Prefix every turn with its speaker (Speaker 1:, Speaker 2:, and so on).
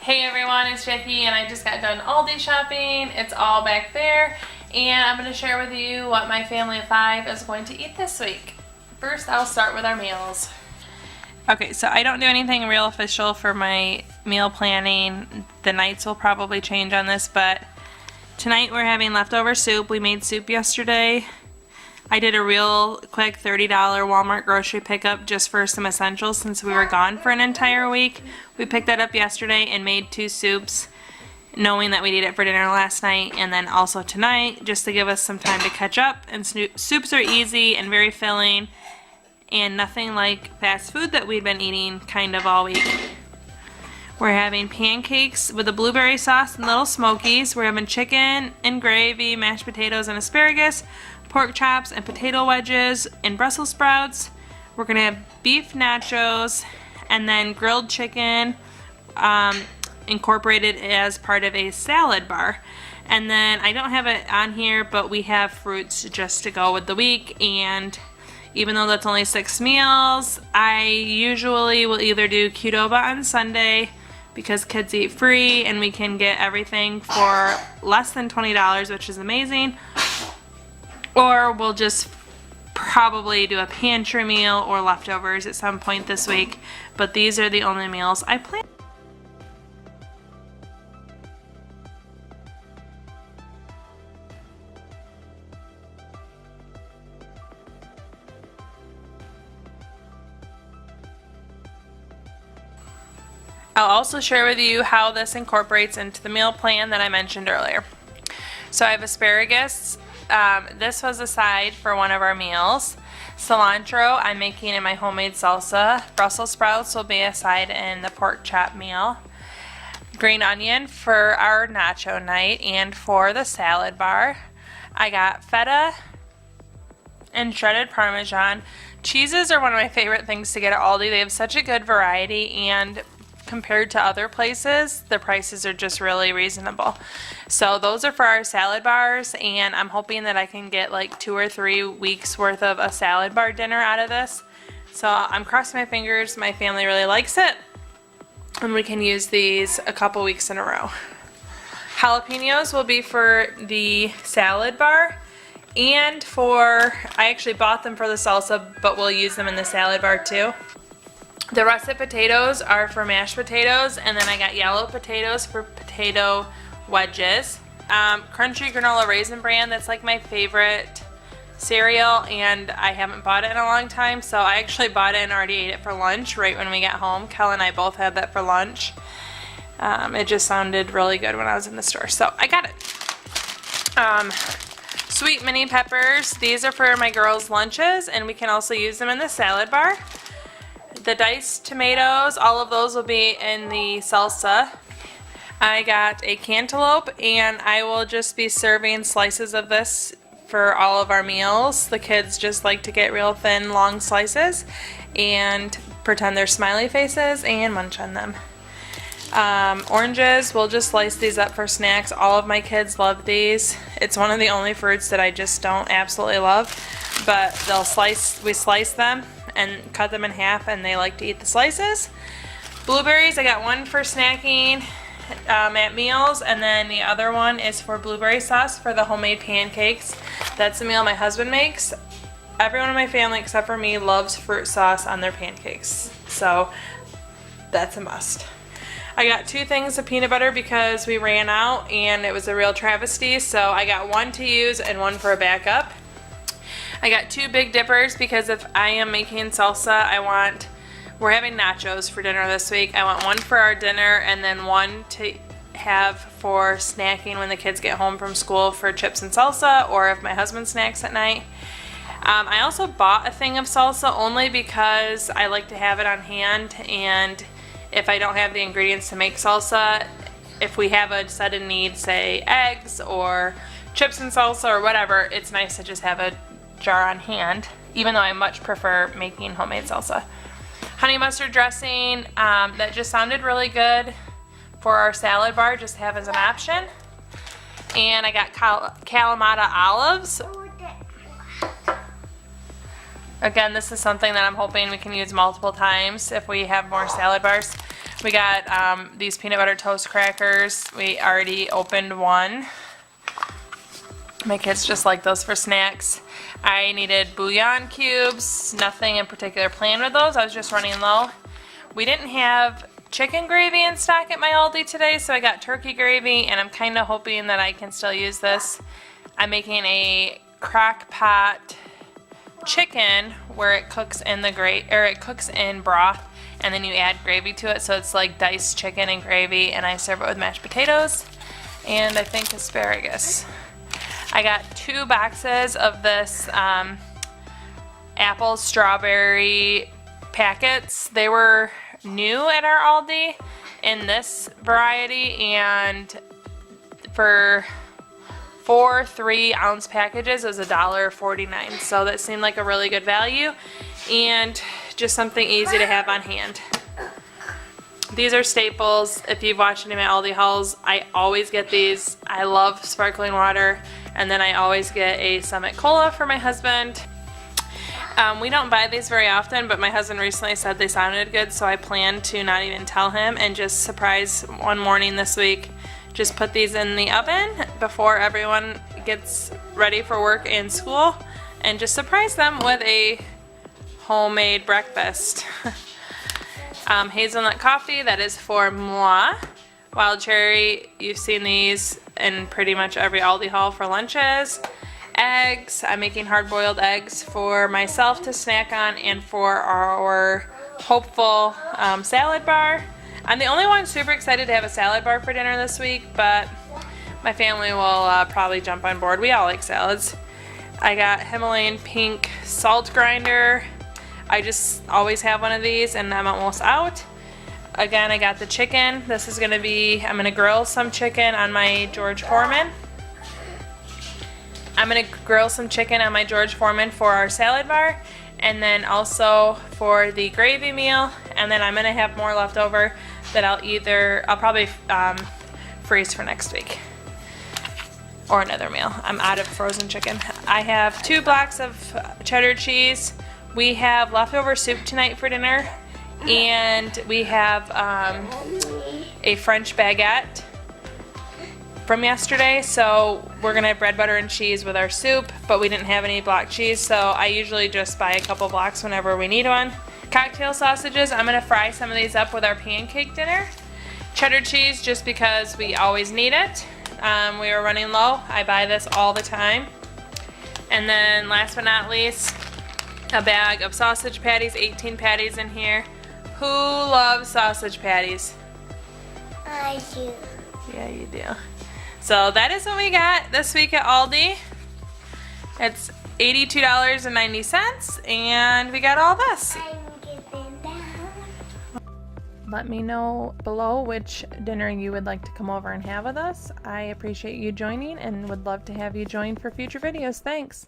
Speaker 1: Hey everyone, it's Jackie and I just got done Aldi shopping. It's all back there and I'm going to share with you what my family of 5 is going to eat this week. First, I'll start with our meals. Okay, so I don't do anything real official for my meal planning. The nights will probably change on this, but tonight we're having leftover soup. We made soup yesterday. I did a real quick $30 Walmart grocery pickup just for some essentials since we were gone for an entire week. We picked that up yesterday and made 2 soups, knowing that we'd eat it for dinner last night and then also tonight just to give us some time to catch up. And soups are easy and very filling and nothing like fast food that we've been eating kind of all week. We're having pancakes with a blueberry sauce and little smokies. We're having chicken and gravy, mashed potatoes and asparagus, pork chops and potato wedges and Brussels sprouts. We're gonna have beef nachos and then grilled chicken incorporated as part of a salad bar. And then I don't have it on here, but we have fruits just to go with the week. And even though that's only 6 meals, I usually will either do Qdoba on Sunday because kids eat free and we can get everything for less than $20, which is amazing. Or we'll just probably do a pantry meal or leftovers at some point this week. But these are the only meals I plan. I'll also share with you how this incorporates into the meal plan that I mentioned earlier. So I have asparagus. This was a side for one of our meals. Cilantro I'm making in my homemade salsa. Brussels sprouts will be a side in the pork chop meal. Green onion for our nacho night and for the salad bar. I got feta and shredded Parmesan. Cheeses are one of my favorite things to get at Aldi. They have such a good variety and compared to other places, the prices are just really reasonable. So those are for our salad bars, and I'm hoping that I can get like 2 or 3 weeks worth of a salad bar dinner out of this. So I'm crossing my fingers, my family really likes it, and we can use these a couple weeks in a row. Jalapenos will be for the salad bar, and I actually bought them for the salsa, but we'll use them in the salad bar too. The russet potatoes are for mashed potatoes, and then I got yellow potatoes for potato wedges. Crunchy granola raisin bran, that's like my favorite cereal, and I haven't bought it in a long time, so I actually bought it and already ate it for lunch right when we got home. Kel and I both had that for lunch. It just sounded really good when I was in the store, so I got it. Sweet mini peppers, these are for my girls' lunches, and we can also use them in the salad bar. The diced tomatoes, all of those will be in the salsa. I got a cantaloupe, and I will just be serving slices of this for all of our meals. The kids just like to get real thin, long slices and pretend they're smiley faces and munch on them. Oranges, we'll just slice these up for snacks. All of my kids love these. It's one of the only fruits that I just don't absolutely love, but we slice them and cut them in half, and they like to eat the slices. Blueberries, I got one for snacking at meals, and then the other one is for blueberry sauce for the homemade pancakes. That's the meal my husband makes. Everyone in my family except for me loves fruit sauce on their pancakes, so that's a must. I got 2 things of peanut butter because we ran out and it was a real travesty, so I got 1 to use and 1 for a backup. I got 2 big dippers because if I am making salsa, we're having nachos for dinner this week. I want 1 for our dinner and then 1 to have for snacking when the kids get home from school for chips and salsa, or if my husband snacks at night. I also bought a thing of salsa only because I like to have it on hand, and if I don't have the ingredients to make salsa, if we have a sudden need, say eggs or chips and salsa or whatever, it's nice to just have a jar on hand, even though I much prefer making homemade salsa. Honey mustard dressing, that just sounded really good for our salad bar, just to have as an option. And I got Kalamata olives. Again, this is something that I'm hoping we can use multiple times if we have more salad bars. We got these peanut butter toast crackers. We already opened one. My kids just like those for snacks. I needed bouillon cubes. Nothing in particular planned with those. I was just running low. We didn't have chicken gravy in stock at my Aldi today, so I got turkey gravy, and I'm kind of hoping that I can still use this. I'm making a crock pot chicken where it cooks in the it cooks in broth, and then you add gravy to it, so it's like diced chicken and gravy, and I serve it with mashed potatoes and I think asparagus. I got 2 boxes of this apple strawberry packets. They were new at our Aldi in this variety, and for 4 3-ounce packages is $1.49, so that seemed like a really good value and just something easy to have on hand. These are staples. If you've watched any of my Aldi hauls, I always get these. I love sparkling water, and then I always get a Summit Cola for my husband. We don't buy these very often, but my husband recently said they sounded good, so I plan to not even tell him and just surprise one morning this week. Just put these in the oven before everyone gets ready for work and school, and just surprise them with a homemade breakfast. Hazelnut coffee, that is for moi. Wild cherry, you've seen these in pretty much every Aldi haul for lunches. Eggs, I'm making hard-boiled eggs for myself to snack on and for our hopeful salad bar. I'm the only one super excited to have a salad bar for dinner this week, but my family will probably jump on board. We all like salads. I got Himalayan pink salt grinder. I just always have one of these, and I'm almost out. Again, I got the chicken. This is going to be, I'm going to grill some chicken on my George Foreman. I'm going to grill some chicken on my George Foreman for our salad bar, and then also for the gravy meal, and then I'm going to have more left over that I'll probably freeze for next week or another meal. I'm out of frozen chicken. I have 2 blocks of cheddar cheese. We have leftover soup tonight for dinner, and we have a French baguette from yesterday, so we're gonna have bread, butter, and cheese with our soup, but we didn't have any block cheese, so I usually just buy a couple blocks whenever we need one. Cocktail sausages, I'm gonna fry some of these up with our pancake dinner. Cheddar cheese, just because we always need it. We were running low. I buy this all the time. And then last but not least, a bag of sausage patties, 18 patties in here. Who loves sausage patties?
Speaker 2: I do.
Speaker 1: Yeah, you do. So that is what we got this week at Aldi. It's $82.90, and we got all this. Let me know below which dinner you would like to come over and have with us. I appreciate you joining and would love to have you join for future videos. Thanks.